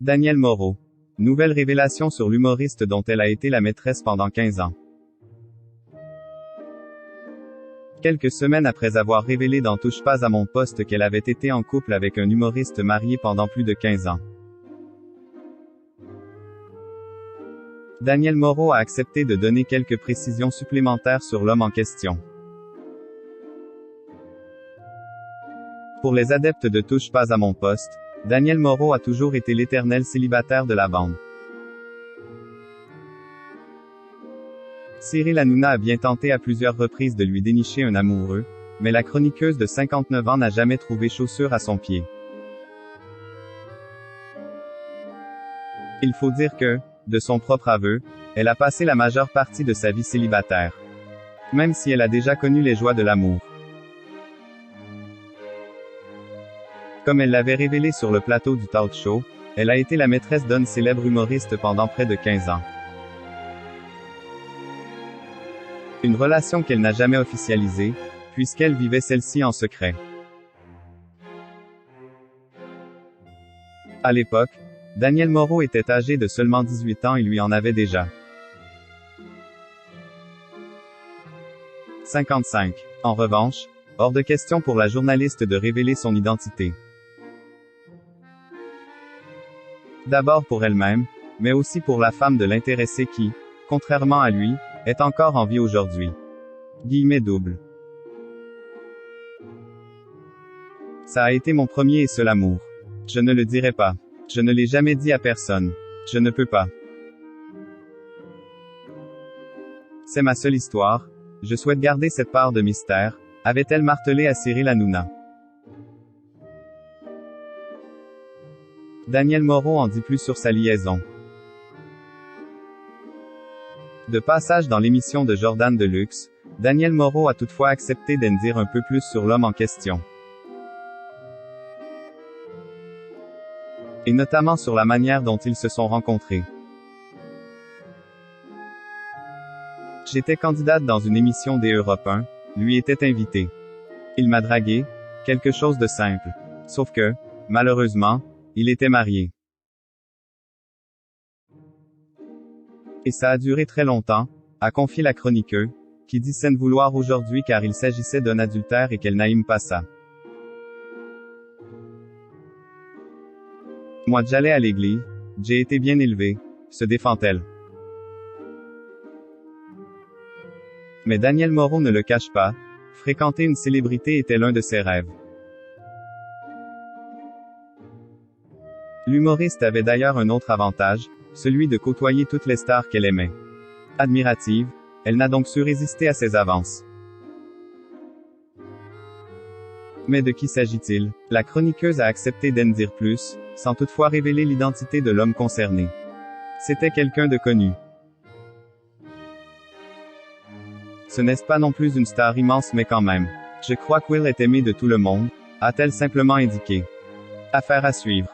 Danielle Moreau. Nouvelle révélation sur l'humoriste dont elle a été la maîtresse pendant 15 ans. Quelques semaines après avoir révélé dans Touche pas à mon poste qu'elle avait été en couple avec un humoriste marié pendant plus de 15 ans. Danielle Moreau a accepté de donner quelques précisions supplémentaires sur l'homme en question. Pour les adeptes de Touche pas à mon poste, Danielle Moreau a toujours été l'éternel célibataire de la bande. Cyril Hanouna a bien tenté à plusieurs reprises de lui dénicher un amoureux, mais la chroniqueuse de 59 ans n'a jamais trouvé chaussure à son pied. Il faut dire que, de son propre aveu, elle a passé la majeure partie de sa vie célibataire. Même si elle a déjà connu les joies de l'amour. Comme elle l'avait révélé sur le plateau du talk show, elle a été la maîtresse d'un célèbre humoriste pendant près de 15 ans. Une relation qu'elle n'a jamais officialisée, puisqu'elle vivait celle-ci en secret. À l'époque, Danielle Moreau était âgée de seulement 18 ans et lui en avait déjà 55. En revanche, hors de question pour la journaliste de révéler son identité. D'abord pour elle-même, mais aussi pour la femme de l'intéressé qui, contrairement à lui, est encore en vie aujourd'hui. Guillemets double. Ça a été mon premier et seul amour. Je ne le dirai pas. Je ne l'ai jamais dit à personne. Je ne peux pas. C'est ma seule histoire. Je souhaite garder cette part de mystère, avait-elle martelé à Cyril Hanouna. Danielle Moreau en dit plus sur sa liaison. De passage dans l'émission de Jordan Deluxe, Danielle Moreau a toutefois accepté d'en dire un peu plus sur l'homme en question. Et notamment sur la manière dont ils se sont rencontrés. J'étais candidate dans une émission des Europe 1, lui était invité. Il m'a dragué, quelque chose de simple. Sauf que, malheureusement, il était marié. Et ça a duré très longtemps, a confié la chroniqueuse, qui dit s'en vouloir aujourd'hui car il s'agissait d'un adultère et qu'elle n'aime pas ça. Moi j'allais à l'église, j'ai été bien élevée, se défend-elle. Mais Danielle Moreau ne le cache pas, fréquenter une célébrité était l'un de ses rêves. L'humoriste avait d'ailleurs un autre avantage, celui de côtoyer toutes les stars qu'elle aimait. Admirative, elle n'a donc su résister à ses avances. Mais de qui s'agit-il? La chroniqueuse a accepté d'en dire plus, sans toutefois révéler l'identité de l'homme concerné. C'était quelqu'un de connu. Ce n'est pas non plus une star immense mais quand même. Je crois qu'Will est aimé de tout le monde, a-t-elle simplement indiqué. Affaire à suivre.